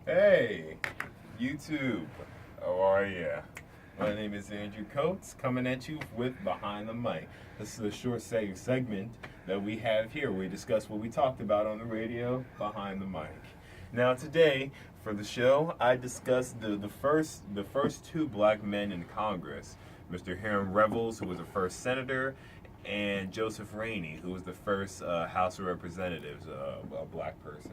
Hey, YouTube. How are ya? My name is Andrew Coates, coming at you with Behind the Mic. This is a short segment that we have here. We discuss what we talked about on the radio behind the mic. Now today, for the show, I discussed the first two black men in Congress, Mr. Hiram Revels, who was the first senator, and Joseph Rainey, who was the first House of Representatives, a black person.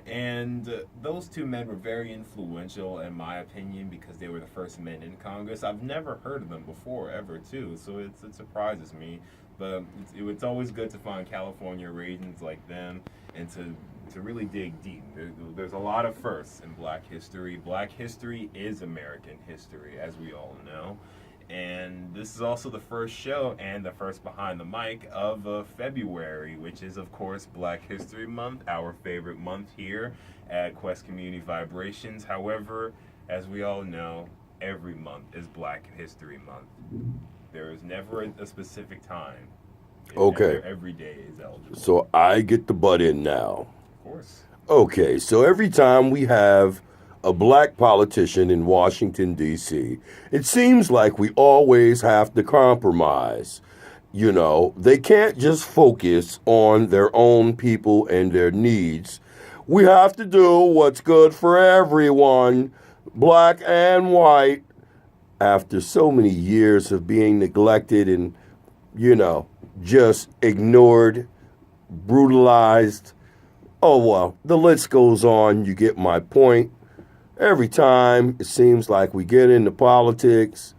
And those two men were very influential, in my opinion, because they were the first men in Congress. I've never heard of them before, ever, too, so it surprises me. But it's always good to find California raisins like them and to really dig deep. There's a lot of firsts in black history. Black history is American history, as we all know. And this is also the first show and the first behind the mic of February, which is, of course, Black History Month, our favorite month here at Quest Community Vibrations. However, as we all know, every month is Black History Month. There is never a specific time. Okay. Every day is eligible. So I get the butt in now. Of course. Okay, so every time we have a black politician in Washington, D.C., it seems like we always have to compromise. You know, they can't just focus on their own people and their needs. We have to do what's good for everyone, black and white. After so many years of being neglected and, just ignored, brutalized. Oh, well, the list goes on. You get my point. Every time it seems like we get into politics,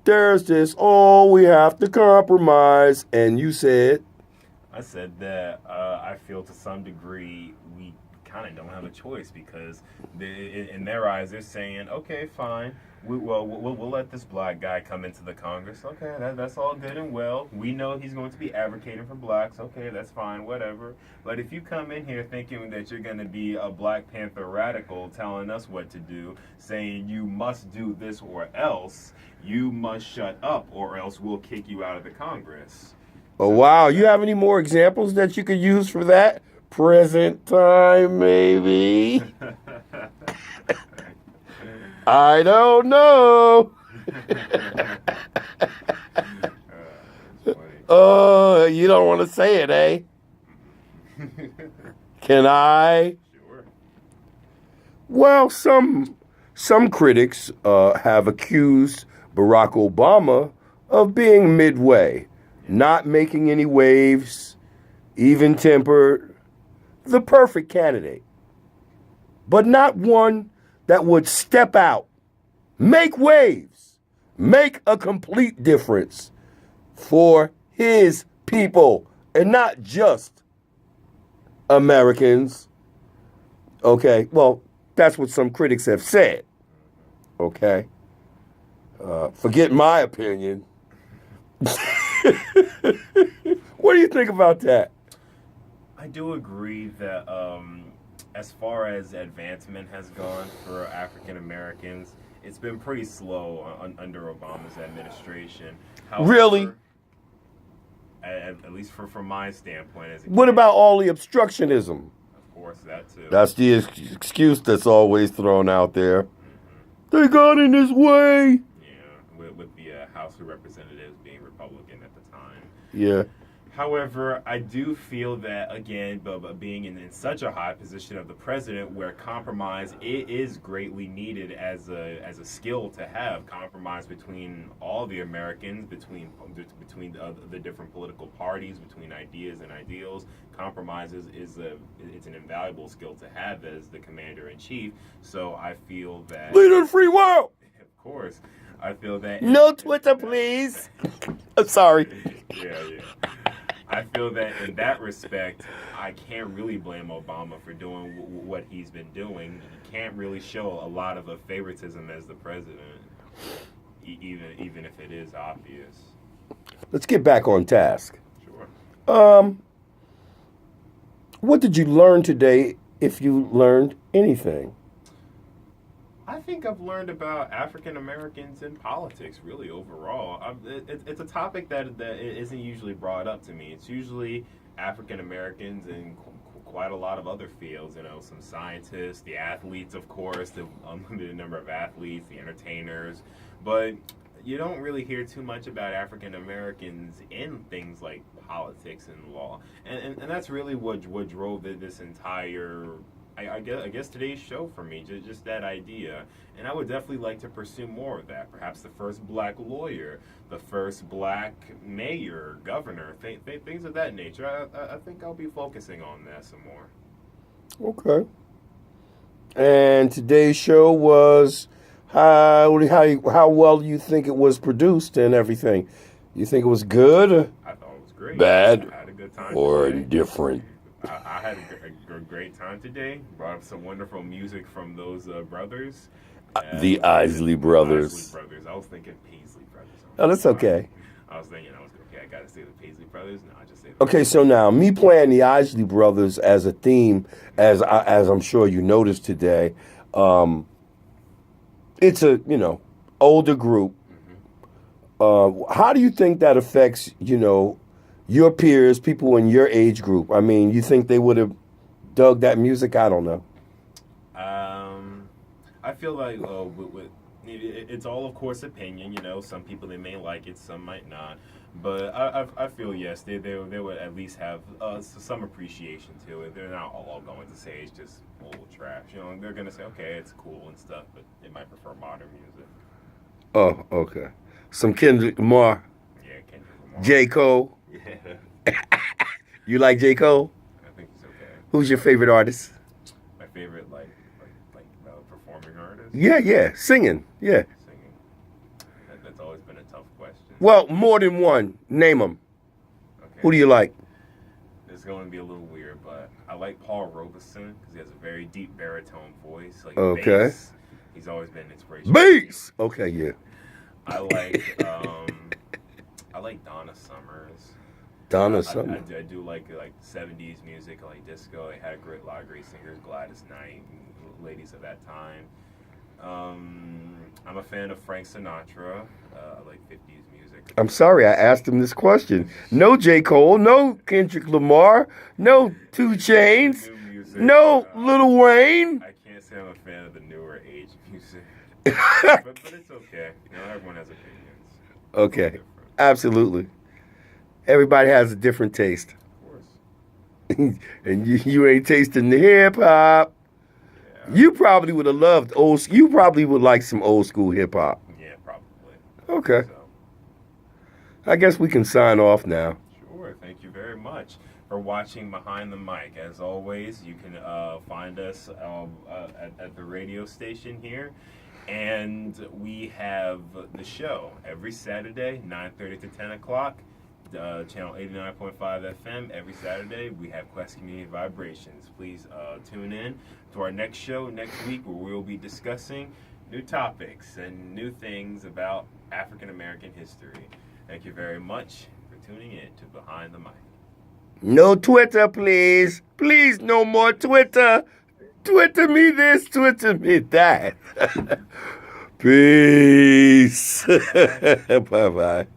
there's this, we have to compromise. And you said? I said that I feel to some degree we kind of don't have a choice because in their eyes they're saying, okay, fine, we'll let this black guy come into the Congress. Okay, that's all good and well. We know he's going to be advocating for blacks. Okay, that's fine, whatever. But if you come in here thinking that you're going to be a Black Panther radical telling us what to do, saying you must do this or else, you must shut up or else we'll kick you out of the Congress. Oh, wow. You have any more examples that you could use for that? Present time, maybe? I don't know. You don't want to say it, eh? Can I? Sure. Well, some critics have accused Barack Obama of being midway, not making any waves, even-tempered, the perfect candidate, but not one that would step out, make waves, make a complete difference for his people, and not just Americans. Okay, well, that's what some critics have said. Okay, forget my opinion. What do you think about that? I do agree that as far as advancement has gone for African Americans, it's been pretty slow under Obama's administration. However, Really? At least from my standpoint, as a What kid, about all the obstructionism? of course, that too. That's the excuse that's always thrown out there. They got in his way. Yeah, with the House of Representatives being Republican at the time. Yeah. However, I do feel that, again, but being in such a high position of the president where compromise it is greatly needed as a skill to have, compromise between all the Americans, between the different political parties, between ideas and ideals. Compromise it's an invaluable skill to have as the commander-in-chief. So I feel that... Leader of the free world. Of course. I feel that... No Twitter, please. I'm sorry. Yeah. I feel that in that respect, I can't really blame Obama for doing what he's been doing. He can't really show a lot of a favoritism as the president, even if it is obvious. Let's get back on task. Sure. What did you learn today, if you learned anything? I think I've learned about African Americans in politics, really, overall. It's a topic that isn't usually brought up to me. It's usually African Americans and quite a lot of other fields, some scientists, the athletes, of course, the unlimited number of athletes, the entertainers, but you don't really hear too much about African Americans in things like politics and law, and that's really what drove this entire. I guess today's show for me, just that idea. And I would definitely like to pursue more of that. Perhaps the first black lawyer, the first black mayor, governor, things of that nature. I think I'll be focusing on that some more. Okay. And today's show was how well you think it was produced and everything. You think it was good? I thought it was great. Bad? I had a good time Or today. indifferent? I had a great time today. Brought up some wonderful music from those brothers. The Isley Brothers. Isley Brothers. I was thinking Paisley Brothers. Oh, that's okay. I was thinking, okay, I gotta say the Paisley Brothers. No, I just say. Okay, so now me playing the Isley Brothers as a theme, as I'm sure you noticed today, it's a older group. How do you think that affects your peers, people in your age group? I mean, you think they would have dug that music? I don't know. I feel like it's all, of course, opinion. Some people, they may like it, some might not. But I feel, yes, they would at least have some appreciation to it. They're not all going to say it's just old trash. They're going to say, okay, it's cool and stuff, but they might prefer modern music. Oh, okay. Some Kendrick Lamar. Yeah, Kendrick Lamar. J. Cole. Yeah. You like J. Cole? I think it's okay. Who's your favorite artist? My favorite, like performing artist? Yeah. Singing. Yeah. Singing. That's always been a tough question. Well, more than one. Name them. Okay. Who do you like? It's going to be a little weird, but I like Paul Robeson because he has a very deep baritone voice. Like Okay. bass. He's always been an inspiration. Bass. Okay, yeah. I like Donna Summers. Donna I Summer. do like 70s music. I like disco. They had a lot of great singers, Gladys Knight, and ladies of that time. I'm a fan of Frank Sinatra. I like 50s music. I'm sorry I asked him this question. No J. Cole, no Kendrick Lamar, no 2 Chainz, New music, no Lil Wayne. I can't say I'm a fan of the newer age music, but it's okay. Everyone has opinions. Okay, Different. absolutely. Everybody has a different taste. Of course. And you ain't tasting the hip hop. Yeah. You probably would have loved you probably would like some old school hip hop. Yeah, probably. Okay. So, I guess we can sign off now. sure. Thank you very much for watching Behind the Mic. As always, you can find us at the radio station here. And we have the show every Saturday, 9:30 to 10 o'clock. Channel 89.5 FM every Saturday. We have Quest Community Vibrations. Please tune in to our next show next week where we'll be discussing new topics and new things about African American history. Thank you very much for tuning in to Behind the Mic. No Twitter, please. Please, no more Twitter. Twitter me this, Twitter me that. Peace. Bye-bye.